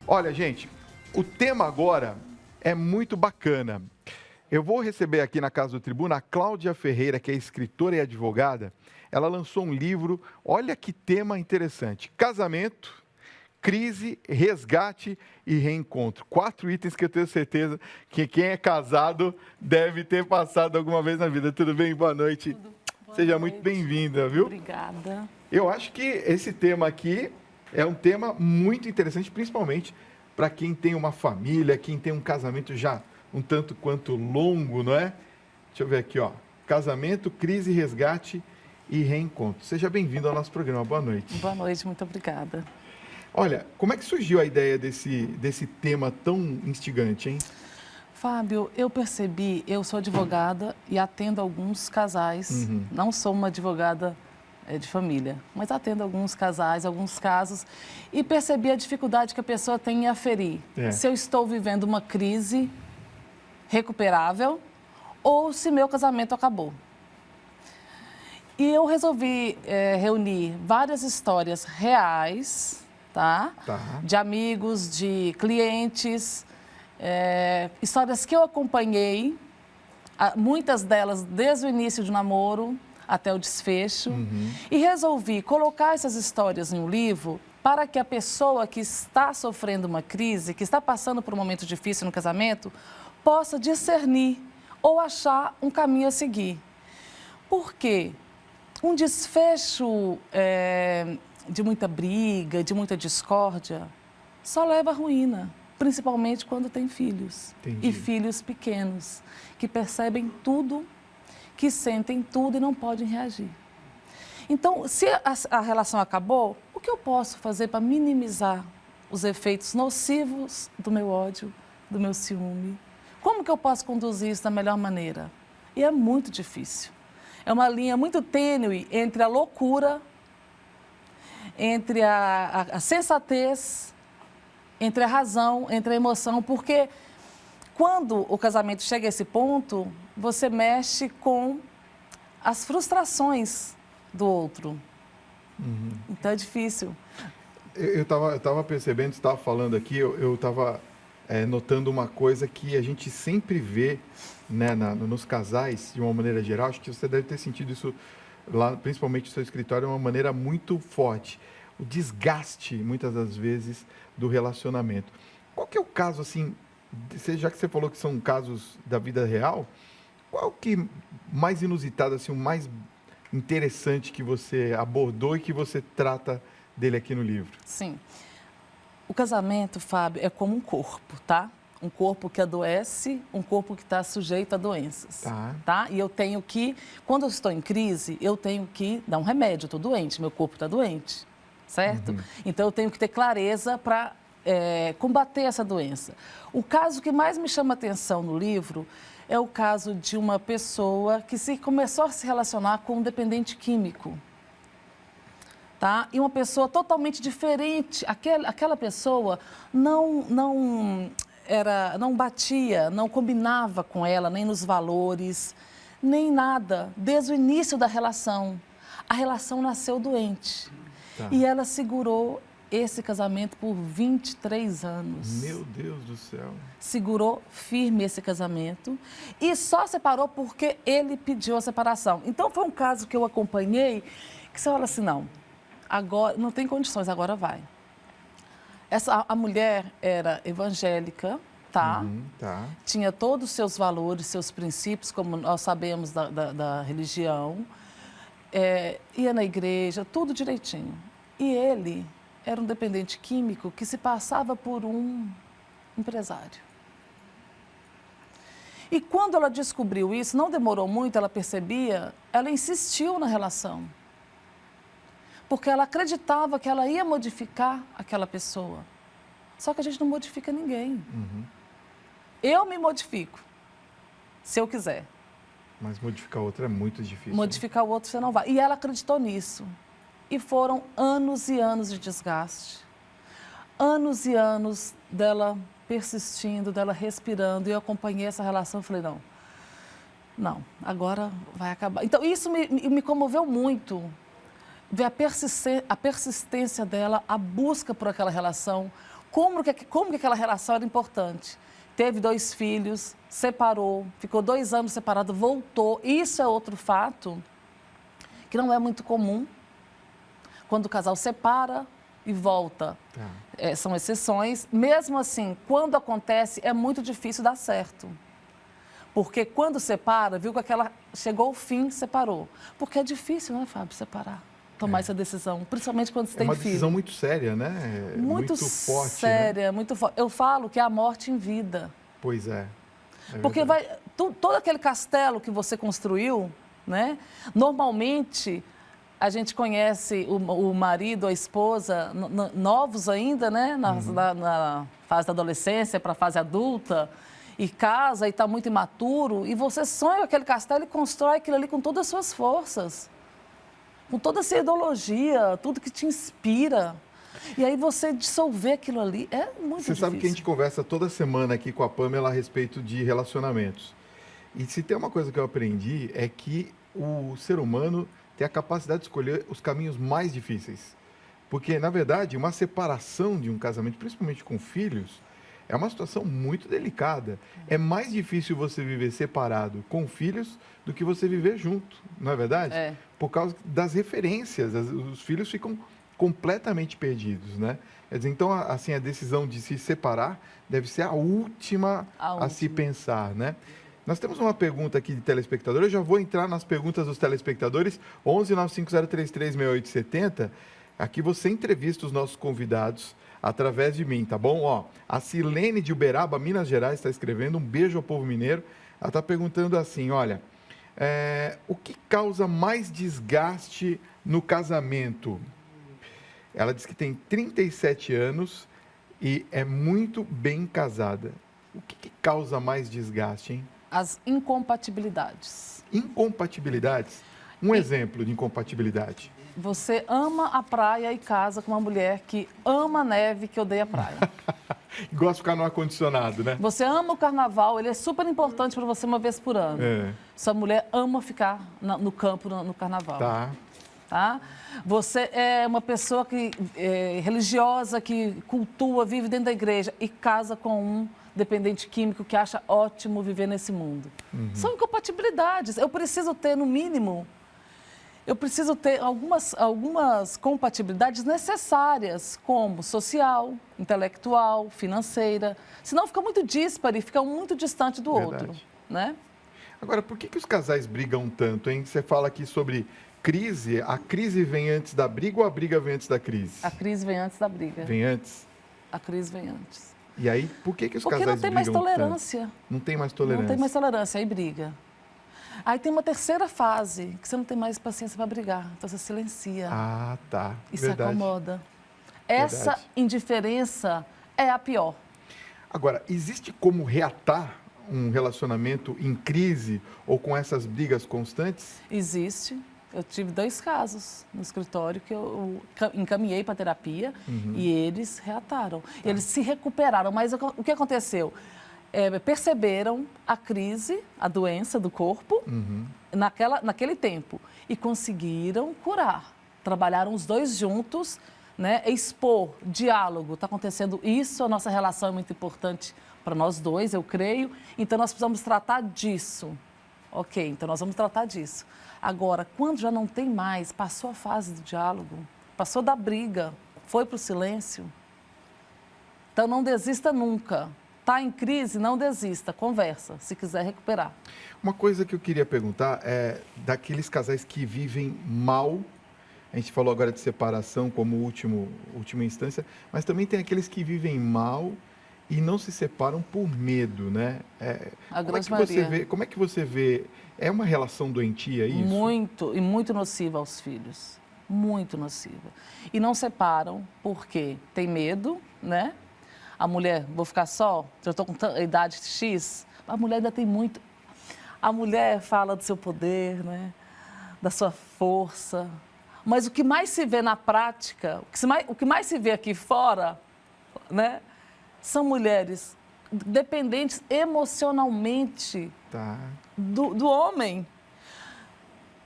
Olha, gente, o tema agora é muito bacana. Eu vou receber aqui na Casa do Tribuna a Cláudia Ferreira, que é escritora e advogada. Ela lançou um livro, olha que tema interessante: casamento, crise, resgate e reencontro. 4 itens que eu tenho certeza que quem é casado deve ter passado alguma vez na vida. Tudo bem? Boa noite. Boa Seja noite. muito bem-vinda, viu? Obrigada. Eu acho que esse tema aqui é um tema muito interessante, principalmente para quem tem uma família, quem tem um casamento já um tanto quanto longo, não é? Deixa eu ver aqui, ó. Casamento, crise, resgate e reencontro. Seja bem-vindo ao nosso programa. Boa noite. Boa noite, muito obrigada. Olha, como é que surgiu a ideia desse tema tão instigante, hein? Fábio, eu percebi, eu sou advogada e atendo alguns casais. Não sou uma advogada de família, mas atendo alguns casais, alguns casos, e percebi a dificuldade que a pessoa tem em aferir se eu estou vivendo uma crise recuperável ou se meu casamento acabou. E eu resolvi reunir várias histórias reais, tá? De amigos, de clientes, histórias que eu acompanhei, muitas delas desde o início do namoro até o desfecho, e resolvi colocar essas histórias em um livro para que a pessoa que está sofrendo uma crise, que está passando por um momento difícil no casamento, possa discernir ou achar um caminho a seguir. Por quê? Um desfecho de muita briga, de muita discórdia, só leva à ruína, principalmente quando tem filhos. Entendi. E filhos pequenos, que percebem tudo, que sentem tudo e não podem reagir. Então, se a relação acabou, o que eu posso fazer para minimizar os efeitos nocivos do meu ódio, do meu ciúme? Como que eu posso conduzir isso da melhor maneira? E é muito difícil. É uma linha muito tênue entre a loucura, entre a sensatez, entre a razão, entre a emoção, porque quando o casamento chega a esse ponto, você mexe com as frustrações do outro. Então é difícil. Eu estava percebendo, você estava falando aqui, eu estava notando uma coisa que a gente sempre vê, né, nos casais, de uma maneira geral. Acho que você deve ter sentido isso lá, principalmente no seu escritório, de uma maneira muito forte. O desgaste, muitas das vezes, do relacionamento. Qual que é o caso, assim, já que você falou que são casos da vida real, qual que mais inusitado, assim, o mais interessante que você abordou e que você trata dele aqui no livro? Sim. O casamento, Fábio, é como um corpo, tá? Um corpo que adoece, um corpo que está sujeito a doenças. Tá? E eu tenho que, quando eu estou em crise, eu tenho que dar um remédio. Eu estou doente, meu corpo está doente, certo? Então eu tenho que ter clareza para combater essa doença. O caso que mais me chama atenção no livro é o caso de uma pessoa que começou a se relacionar com um dependente químico. Tá? E uma pessoa totalmente diferente. Aquela pessoa não batia, não combinava com ela, nem nos valores, nem nada, desde o início da relação. A relação nasceu doente. E ela segurou esse casamento por 23 anos. Meu Deus do céu. Segurou firme esse casamento e só separou porque ele pediu a separação. Então, foi um caso que eu acompanhei, que você fala assim, não, agora não tem condições, agora vai. A mulher era evangélica, tá? Tinha todos os seus valores, seus princípios, como nós sabemos da religião, ia na igreja, tudo direitinho. E ele era um dependente químico que se passava por um empresário. E quando ela descobriu isso, não demorou muito, ela percebia, ela insistiu na relação. Porque ela acreditava que ela ia modificar aquela pessoa. Só que a gente não modifica ninguém. Eu me modifico, se eu quiser. Mas modificar o outro é muito difícil. Modificar o outro você não vai. E ela acreditou nisso. E foram anos e anos de desgaste. Anos e anos dela persistindo, dela respirando. E eu acompanhei essa relação e falei, não, agora vai acabar. Então, isso me comoveu muito. Ver a persistência dela, a busca por aquela relação, como que aquela relação era importante. Teve 2 filhos, separou, ficou 2 anos separado, voltou. Isso é outro fato que não é muito comum. Quando o casal separa e volta, são exceções. Mesmo assim, quando acontece, é muito difícil dar certo. Porque quando separa, viu que aquela chegou ao fim, separou. Porque é difícil, né, Fábio, separar, tomar essa decisão, principalmente quando você tem filho. É uma decisão muito séria, né? Muito forte, séria, né? muito forte. Eu falo que é a morte em vida. Pois é. Porque todo aquele castelo que você construiu, né? Normalmente a gente conhece o marido, a esposa, novos ainda, né? Na fase da adolescência para a fase adulta, e casa e está muito imaturo, e você sonha com aquele castelo e constrói aquilo ali com todas as suas forças, com toda a sua ideologia, tudo que te inspira. E aí você dissolver aquilo ali é muito difícil. Você sabe que a gente conversa toda semana aqui com a Pamela a respeito de relacionamentos. E se tem uma coisa que eu aprendi é que o ser humano tem a capacidade de escolher os caminhos mais difíceis. Porque, na verdade, uma separação de um casamento, principalmente com filhos, é uma situação muito delicada. É mais difícil você viver separado com filhos do que você viver junto, não é verdade? É. Por causa das referências, os filhos ficam completamente perdidos, né? Quer dizer, então, assim, a decisão de se separar deve ser a última a se pensar, né? Nós temos uma pergunta aqui de telespectador, eu já vou entrar nas perguntas dos telespectadores, 11 95033 6870. Aqui você entrevista os nossos convidados através de mim, tá bom? Ó, a Silene de Uberaba, Minas Gerais, está escrevendo, um beijo ao povo mineiro. Ela está perguntando assim, olha, o que causa mais desgaste no casamento? Ela diz que tem 37 anos e é muito bem casada. O que causa mais desgaste, hein? As incompatibilidades. Incompatibilidades? Um exemplo de incompatibilidade. Você ama a praia e casa com uma mulher que ama a neve, que odeia a praia. Gosta de ficar no ar-condicionado, né? Você ama o carnaval, ele é super importante para você uma vez por ano. Sua mulher ama ficar no campo, no carnaval. Tá? Você é uma pessoa religiosa, que cultua, vive dentro da igreja e casa com um dependente químico que acha ótimo viver nesse mundo. São incompatibilidades. Eu preciso ter, no mínimo, algumas compatibilidades necessárias, como social, intelectual, financeira. Senão fica muito díspare, fica um muito distante do outro, né? Agora, por que os casais brigam tanto, hein? Você fala aqui sobre crise. A crise vem antes da briga ou a briga vem antes da crise? A crise vem antes da briga. Vem antes? A crise vem antes. E aí, por que os casais brigam tanto? Porque não tem mais tolerância. Não tem mais tolerância. Não tem mais tolerância, aí briga. Aí tem uma terceira fase, que você não tem mais paciência para brigar, então você silencia. Ah, tá. E se acomoda. Essa indiferença é a pior. Agora, existe como reatar um relacionamento em crise ou com essas brigas constantes? Existe. Eu tive 2 casos no escritório que eu encaminhei para terapia e eles reataram. Eles se recuperaram, mas o que aconteceu? Perceberam a crise, a doença do corpo, naquele tempo, e conseguiram curar. Trabalharam os 2 juntos, né? Expor, diálogo, está acontecendo isso, a nossa relação é muito importante para nós 2, eu creio, então nós precisamos tratar disso. Ok, então nós vamos tratar disso. Agora, quando já não tem mais, passou a fase do diálogo, passou da briga, foi para o silêncio, então não desista nunca. Está em crise, não desista, conversa, se quiser recuperar. Uma coisa que eu queria perguntar é daqueles casais que vivem mal, a gente falou agora de separação como última instância, mas também tem aqueles que vivem mal e não se separam por medo, né? A grande maioria. Como é que você vê? É uma relação doentia isso? Muito nociva aos filhos, muito nociva. E não separam porque tem medo, né? A mulher, vou ficar só, eu estou com idade X, a mulher ainda tem muito. A mulher fala do seu poder, né? Da sua força. Mas o que mais se vê na prática, o que mais se vê aqui fora, né? São mulheres dependentes emocionalmente do homem.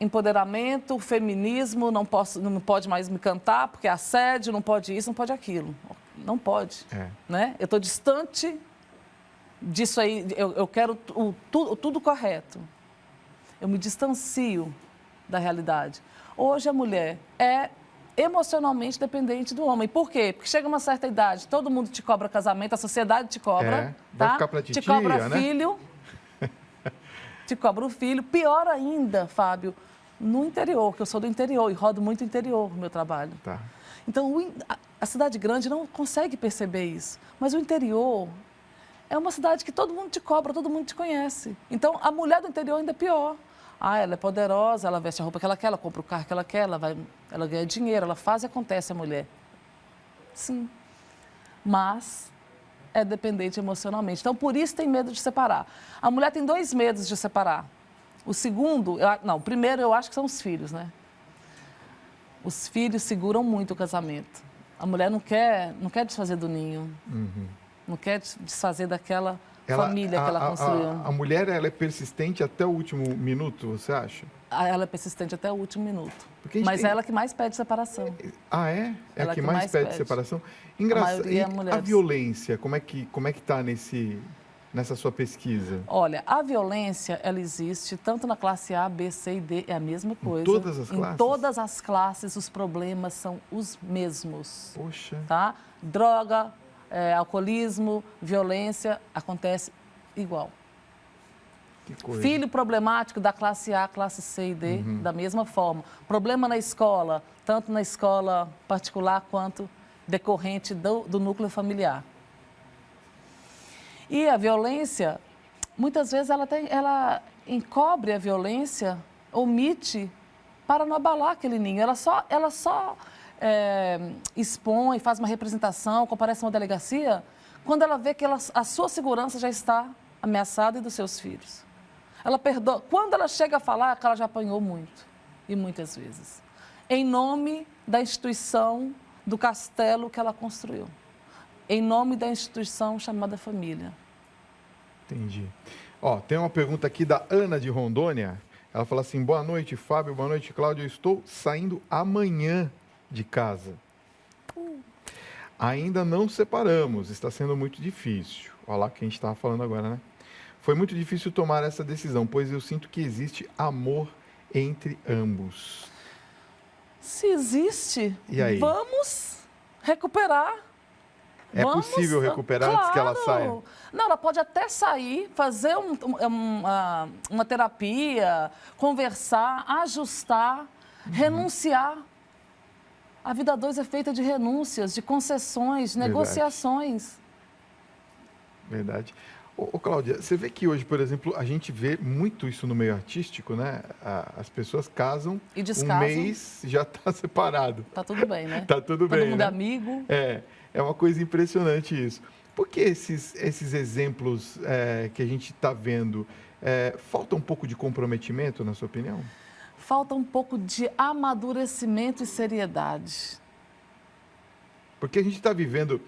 Empoderamento, feminismo, não pode mais me cantar porque é assédio, não pode isso, não pode aquilo. Não pode, É. né? Eu estou distante disso aí, eu quero tudo correto. Eu me distancio da realidade. Hoje a mulher é emocionalmente dependente do homem. Por quê? Porque chega uma certa idade, todo mundo te cobra casamento, a sociedade te cobra, vai tá? ficar pra te titia, cobra né? filho, te cobra o filho. Pior ainda, Fábio, no interior, que eu sou do interior e rodo muito interior no meu trabalho. Tá. Então, a cidade grande não consegue perceber isso. Mas o interior é uma cidade que todo mundo te cobra, todo mundo te conhece. Então, a mulher do interior ainda é pior. Ah, ela é poderosa, ela veste a roupa que ela quer, ela compra o carro que ela quer, ela ganha dinheiro, ela faz e acontece a mulher. Sim. Mas é dependente emocionalmente. Então, por isso tem medo de separar. A mulher tem 2 medos de separar. O segundo, o primeiro eu acho que são os filhos, né? Os filhos seguram muito o casamento. A mulher não quer desfazer do ninho, não quer desfazer daquela família que ela construiu. A mulher, ela é persistente até o último minuto, você acha? Ela é persistente até o último minuto. Porque Mas é ela que mais pede separação. Ah, é? É Ela a que que mais mais pede pede. separação? A Engraçado. maioria é E a mulheres. violência, como é que tá nessa sua pesquisa? Olha, a violência, ela existe tanto na classe A, B, C e D, é a mesma coisa. Em todas as classes? Em todas as classes, os problemas são os mesmos. Poxa. Tá? Droga, alcoolismo, violência, acontece igual. Que coisa. Filho problemático da classe A, classe C e D, da mesma forma. Problema na escola, tanto na escola particular quanto decorrente do núcleo familiar. E a violência, muitas vezes ela encobre a violência, omite, para não abalar aquele ninho. Ela só expõe, faz uma representação, comparece a uma delegacia, quando ela vê que a sua segurança já está ameaçada e dos seus filhos. Ela perdoa. Quando ela chega a falar, que ela já apanhou muito, e muitas vezes, em nome da instituição, do castelo que ela construiu, em nome da instituição chamada família. Entendi. Ó, tem uma pergunta aqui da Ana de Rondônia. Ela fala assim: boa noite, Fábio, boa noite, Cláudia. Eu estou saindo amanhã de casa. Ainda não separamos, está sendo muito difícil. Olha lá o que a gente estava falando agora, né? Foi muito difícil tomar essa decisão, pois eu sinto que existe amor entre ambos. Se existe, E aí? vamos recuperar. É possível recuperar antes que ela saia? Não, ela pode até sair, fazer uma terapia, conversar, ajustar, renunciar. A vida 2 é feita de renúncias, de concessões, de negociações. Verdade. Ô, Cláudia, você vê que hoje, por exemplo, a gente vê muito isso no meio artístico, né? As pessoas casam, E descasam. um mês já está separado. Tá tudo bem, né? Tá tudo bem, Todo mundo né? é amigo. É uma coisa impressionante isso. Por que esses exemplos que a gente está vendo, falta um pouco de comprometimento, na sua opinião? Falta um pouco de amadurecimento e seriedade. Porque a gente está vivendo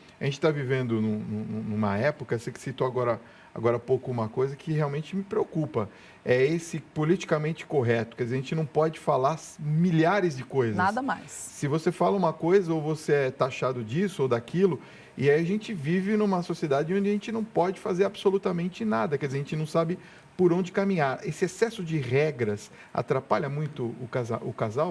numa época, você que citou agora há pouco uma coisa que realmente me preocupa. É esse politicamente correto. Quer dizer, a gente não pode falar milhares de coisas. Nada mais. Se você fala uma coisa, ou você é taxado disso ou daquilo, e aí a gente vive numa sociedade onde a gente não pode fazer absolutamente nada. Quer dizer, a gente não sabe por onde caminhar. Esse excesso de regras atrapalha muito o casal,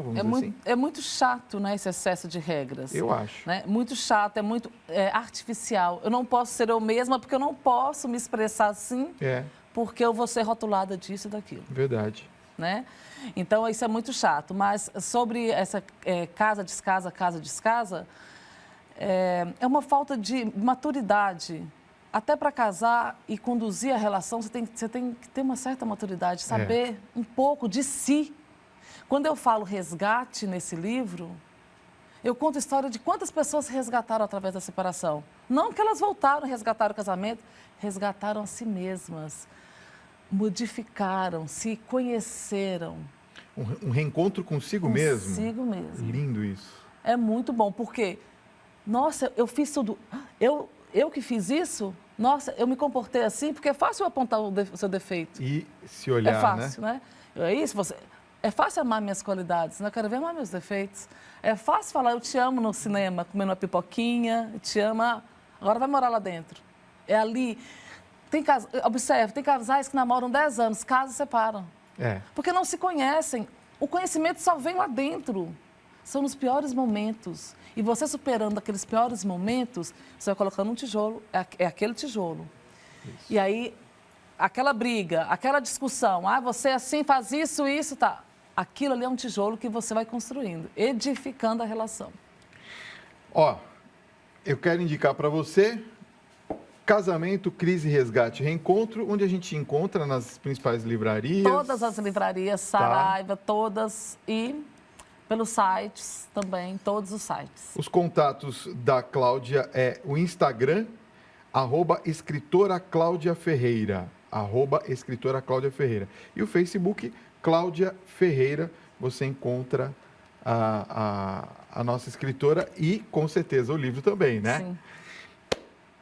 vamos dizer assim? É muito chato, né, esse excesso de regras. Eu acho. Né? Muito chato, é muito artificial. Eu não posso ser eu mesma porque eu não posso me expressar assim, porque eu vou ser rotulada disso e daquilo. Verdade. Né? Então, isso é muito chato. Mas sobre essa casa, descasa, é uma falta de maturidade. Até para casar e conduzir a relação, você tem que ter uma certa maturidade, saber um pouco de si. Quando eu falo resgate nesse livro, eu conto a história de quantas pessoas se resgataram através da separação. Não que elas voltaram, resgataram o casamento, resgataram a si mesmas, modificaram, se conheceram. Um reencontro consigo mesmo? Consigo mesmo. Lindo isso. É muito bom, porque, nossa, eu fiz tudo. Eu que fiz isso? Nossa, eu me comportei assim, porque é fácil apontar o seu defeito. E se olhar, é fácil, né? É isso, É fácil amar minhas qualidades, né? Eu quero ver amar meus defeitos. É fácil falar, eu te amo no cinema, comendo uma pipoquinha, eu te amo, agora vai morar lá dentro. É ali. Observe, tem casais que namoram 10 anos, casam e separam. Porque não se conhecem. O conhecimento só vem lá dentro. São nos piores momentos. E você superando aqueles piores momentos, você vai colocando um tijolo, é aquele tijolo. Isso. E aí, aquela briga, aquela discussão, você assim faz isso, tá. Aquilo ali é um tijolo que você vai construindo, edificando a relação. Ó, eu quero indicar para você Casamento, Crise, Resgate, Reencontro, onde a gente encontra nas principais livrarias. Todas as livrarias, Saraiva, todas, e pelos sites também, todos os sites. Os contatos da Cláudia é o Instagram, @escritora Cláudia Ferreira, @escritora Cláudia Ferreira. E o Facebook, Cláudia Ferreira, você encontra a nossa escritora e, com certeza, o livro também, né? Sim.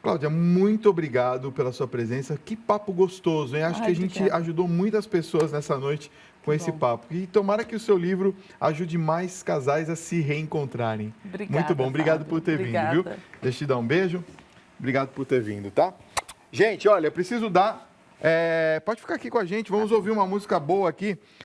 Cláudia, muito obrigado pela sua presença. Que papo gostoso, hein? Acho que a gente ajudou muitas pessoas nessa noite com esse papo. E tomara que o seu livro ajude mais casais a se reencontrarem. Obrigada, muito bom. Obrigado Fábio. por ter vindo, viu? Deixa eu te dar um beijo. Obrigado por ter vindo, tá? Gente, olha, preciso dar... pode ficar aqui com a gente. Vamos ouvir uma música boa aqui.